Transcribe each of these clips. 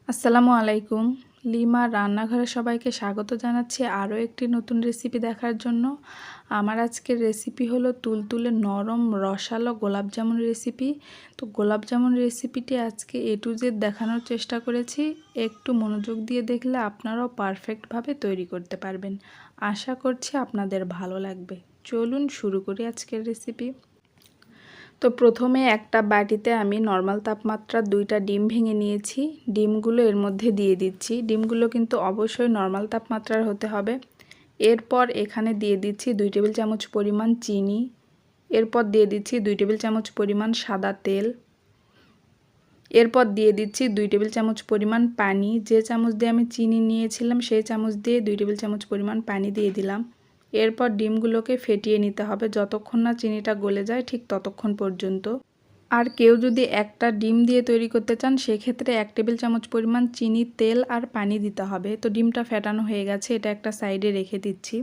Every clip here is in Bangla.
আসসালামু আলাইকুম। লিমার রান্নাঘরে সবাইকে স্বাগত জানাচ্ছি আরও একটি নতুন রেসিপি দেখার জন্য। আমার আজকের রেসিপি হলো তুলতুলে নরম রসালো গোলাপজামুন রেসিপি। তো গোলাপজামুন রেসিপিটি আজকে A to Z দেখানোর চেষ্টা করেছি। একটু মনোযোগ দিয়ে দেখলে আপনারাও পারফেক্টভাবে তৈরি করতে পারবেন। আশা করছি আপনাদের ভালো লাগবে। চলুন শুরু করি আজকের রেসিপি। তো প্রথমে একটা বাটিতে আমি নর্মাল তাপমাত্রার 2টা ডিম ভেঙে নিয়েছি। ডিমগুলো এর মধ্যে দিয়ে দিচ্ছি। ডিমগুলো কিন্তু অবশ্যই নর্মাল তাপমাত্রার হতে হবে। এরপর এখানে দিয়ে দিচ্ছি 2 টেবিল চামচ পরিমাণ চিনি। এরপর দিয়ে দিচ্ছি 2 টেবিল চামচ পরিমাণ সাদা তেল। এরপর দিয়ে দিচ্ছি 2 টেবিল চামচ পরিমাণ পানি। যে চামচ দিয়ে আমি চিনি নিয়েছিলাম সেই চামচ দিয়ে 2 টেবিল চামচ পরিমাণ পানি দিয়ে দিলাম। এরপর ডিমগুলোকে ফেটিয়ে নিতে হবে যতক্ষণ না চিনিটা গলে যায়, ঠিক ততক্ষণ পর্যন্ত। আর কেউ যদি একটা ডিম দিয়ে তৈরি করতে চান সেক্ষেত্রে 1 টেবিল চামচ পরিমাণ চিনি, তেল আর পানি দিতে হবে। তো ডিমটা ফেটানো হয়ে গেছে, এটা একটা সাইডে রেখে দিচ্ছি।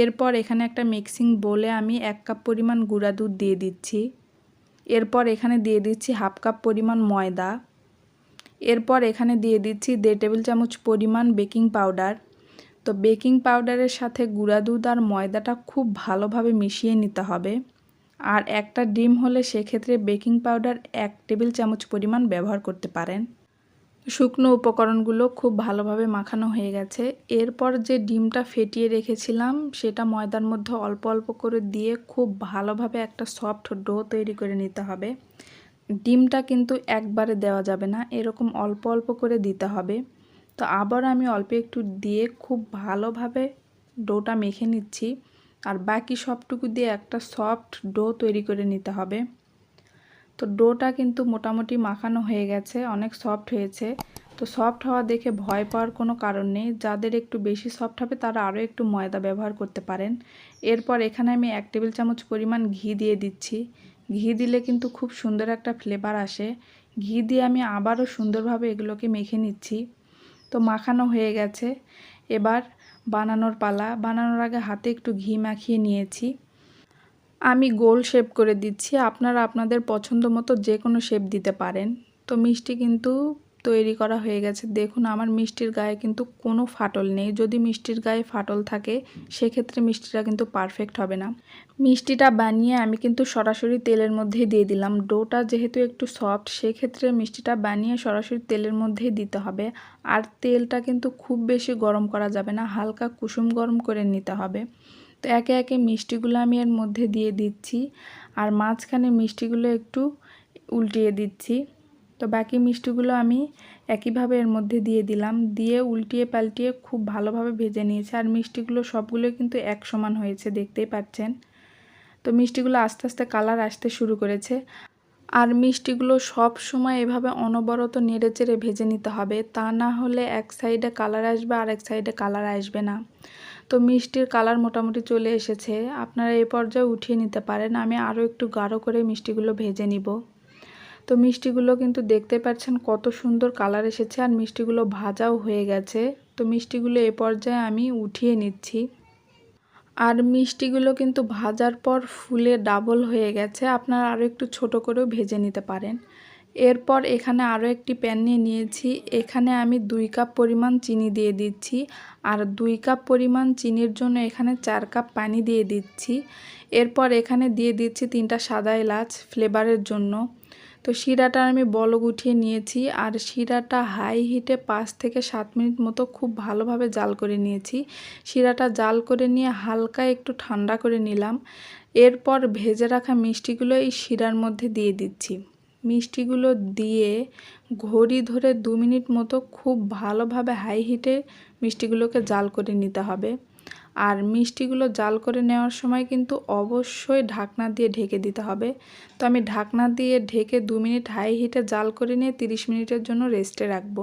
এরপর এখানে একটা মিক্সিং বোলে আমি 1 কাপ পরিমাণ গুঁড়া দুধ দিয়ে দিচ্ছি। এরপর এখানে দিয়ে দিচ্ছি 1/2 কাপ পরিমাণ ময়দা। এরপর এখানে দিয়ে দিচ্ছি 1.5 টেবিল চামচ পরিমাণ বেকিং পাউডার। তো বেকিং পাউডারের সাথে গুঁড়া দুধ আর ময়দাটা খুব ভালোভাবে মিশিয়ে নিতে হবে। আর একটা ডিম হলে সেক্ষেত্রে বেকিং পাউডার 1 টেবিল চামচ পরিমাণ ব্যবহার করতে পারেন। শুকনো উপকরণগুলো খুব ভালোভাবে মাখানো হয়ে গেছে। এরপর যে ডিমটা ফেটিয়ে রেখেছিলাম সেটা ময়দার মধ্যে অল্প অল্প করে দিয়ে খুব ভালোভাবে একটা সফট ডো তৈরি করে নিতে হবে। ডিমটা কিন্তু একবারে দেওয়া যাবে না, এরকম অল্প অল্প করে দিতে হবে। তো আবার আমি অল্প একটু দিয়ে খুব ভালোভাবে ডোটা মেখে নিচ্ছি। আর বাকি সবটুকু দিয়ে একটা সফট ডো তৈরি করে নিতে হবে। তো ডোটা কিন্তু মোটামুটি মাখানো হয়ে গেছে, অনেক সফট হয়েছে। তো সফট হওয়া দেখে ভয় পাওয়ার কোনো কারণ নেই। যাদের একটু বেশি সফট হবে তারা আরও একটু ময়দা ব্যবহার করতে পারেন। এরপর এখানে আমি 1 টেবিল চামচ পরিমাণ ঘি দিয়ে দিচ্ছি। ঘি দিলে কিন্তু খুব সুন্দর একটা ফ্লেভার আসে। ঘি দিয়ে আমি আবারও সুন্দরভাবে এগুলোকে মেখে নিচ্ছি। তো মাখানো হয়ে গেছে, এবার বানানোর পালা। বানানোর আগে হাতে একটু ঘি মাখিয়ে নিয়েছি। আমি গোল শেপ করে দিচ্ছি, আপনারা আপনাদের পছন্দ মতো যে কোনো শেপ দিতে পারেন। তো মিষ্টি কিন্তু তৈরি করা হয়ে গেছে। দেখুন আমার মিষ্টির গায়ে কিন্তু কোনো ফাটল নেই। যদি মিষ্টির গায়ে ফাটল থাকে সেক্ষেত্রে মিষ্টিটা কিন্তু পারফেক্ট হবে না। মিষ্টিটা বানিয়ে আমি কিন্তু সরাসরি তেলের মধ্যেই দিয়ে দিলাম। ডোটা যেহেতু একটু সফট সেক্ষেত্রে মিষ্টিটা বানিয়ে সরাসরি তেলের মধ্যেই দিতে হবে। আর তেলটা কিন্তু খুব বেশি গরম করা যাবে না, হালকা কুসুম গরম করে নিতে হবে। তো একে একে মিষ্টিগুলো আমি এর মধ্যে দিয়ে দিচ্ছি আর মাঝখানে মিষ্টিগুলো একটু উল্টিয়ে দিচ্ছি। তো বাকি মিষ্টিগুলো আমি একইভাবে এর মধ্যে দিয়ে দিলাম, দিয়ে উল্টিয়ে পাল্টিয়ে খুব ভালোভাবে ভেজে নিয়েছি। আর মিষ্টিগুলো সবগুলো কিন্তু এক সমান হয়েছে, দেখতেই পাচ্ছেন। তো মিষ্টিগুলো আস্তে আস্তে কালার আসতে শুরু করেছে। আর মিষ্টিগুলো সব সময় এভাবে অনবরত নেড়েচেড়ে ভেজে নিতে হবে, তা না হলে এক সাইডে কালার আসবে আর এক সাইডে কালার আসবে না। তো মিষ্টির কালার মোটামুটি চলে এসেছে, আপনারা এই পর্যায়ে উঠিয়ে নিতে পারেন। আমি আরও একটু গাঢ় করে মিষ্টিগুলো ভেজে নিব। তো মিষ্টিগুলো কিন্তু দেখতে পাচ্ছেন কত সুন্দর কালার এসেছে আর মিষ্টিগুলো ভাজাও হয়ে গেছে। তো মিষ্টিগুলো এই পর্যায়ে আমি উঠিয়ে নিচ্ছি। আর মিষ্টিগুলো কিন্তু ভাজার পর ফুলে ডাবল হয়ে গেছে, আপনারা আরও একটু ছোট করেও ভেজে নিতে পারেন। এরপর এখানে আরও একটি প্যান নিয়ে নিয়েছি। এখানে আমি 2 কাপ পরিমাণ চিনি দিয়ে দিচ্ছি। আর 2 কাপ পরিমাণ চিনির জন্য এখানে 4 কাপ পানি দিয়ে দিচ্ছি। এরপর এখানে দিয়ে দিচ্ছি 3টা সাদা এলাচ ফ্লেভারের জন্য। তো শিরাটা আমি বলক উঠিয়ে নিয়েছি আর শিরাটা হাই হিটে 5 থেকে 7 মিনিট মতো খুব ভালোভাবে জাল করে নিয়েছি। শিরাটা জাল করে নিয়ে হালকা একটু ঠান্ডা করে নিলাম। এরপর ভেজে রাখা মিষ্টিগুলো এই শিরার মধ্যে দিয়ে দিচ্ছি। মিষ্টিগুলো দিয়ে ঘড়ি ধরে 2 মিনিট মতো খুব ভালোভাবে হাই হিটে মিষ্টিগুলোকে জাল করে নিতে হবে। আর মিষ্টিগুলো জাল করে নেওয়ার সময় কিন্তু অবশ্যই ঢাকনা দিয়ে ঢেকে দিতে হবে। তো আমি ঢাকনা দিয়ে ঢেকে 2 মিনিট হাই হিটে জাল করে নিয়ে 30 মিনিটের জন্য রেস্টে রাখবো।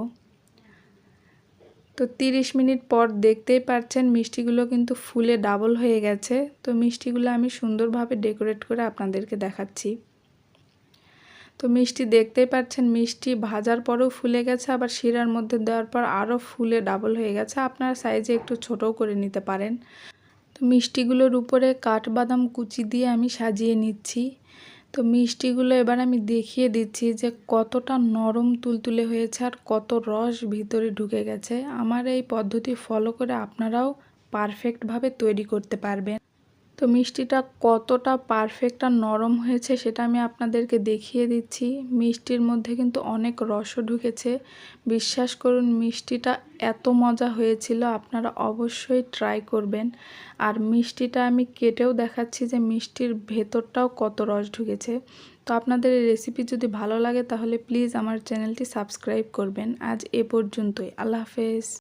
তো 30 মিনিট পর দেখতেই পাচ্ছেন মিষ্টিগুলো কিন্তু ফুলে ডাবল হয়ে গেছে। তো মিষ্টিগুলো আমি সুন্দরভাবে ডেকোরেট করে আপনাদেরকে দেখাচ্ছি। তো মিষ্টি দেখতেই পাচ্ছেন মিষ্টি ভাজার পরেও ফুলে গেছে, আবার শিরার মধ্যে দেওয়ার পর আরও ফুলে ডাবল হয়ে গেছে। আপনার সাইজে একটু ছোটও করে নিতে পারেন। তো মিষ্টিগুলোর উপরে কাঠবাদাম কুচি দিয়ে আমি সাজিয়ে নিচ্ছি। তো মিষ্টিগুলো এবার আমি দেখিয়ে দিচ্ছি যে কতটা নরম তুলতুলে হয়েছে আর কত রস ভিতরে ঢুকে গেছে। আমার এই পদ্ধতি ফলো করে আপনারাও পারফেক্টভাবে তৈরি করতে পারবেন। তো মিষ্টিটা কতটা পারফেক্ট আর নরম হয়েছে সেটা আমি আপনাদেরকে দেখিয়ে দিচ্ছি। মিষ্টির মধ্যে কিন্তু অনেক রসও ঢুকেছে। বিশ্বাস করুন মিষ্টিটা এত মজা হয়েছিল, আপনারা অবশ্যই ট্রাই করবেন। আর মিষ্টিটা আমি কেটেও দেখাচ্ছি যে মিষ্টির ভেতরটাও কত রস ঢুকেছে। তো আপনাদের এই রেসিপি যদি ভালো লাগে তাহলে প্লিজ আমার চ্যানেলটি সাবস্ক্রাইব করবেন। আজ এ পর্যন্তই। আল্লাহ হাফেজ।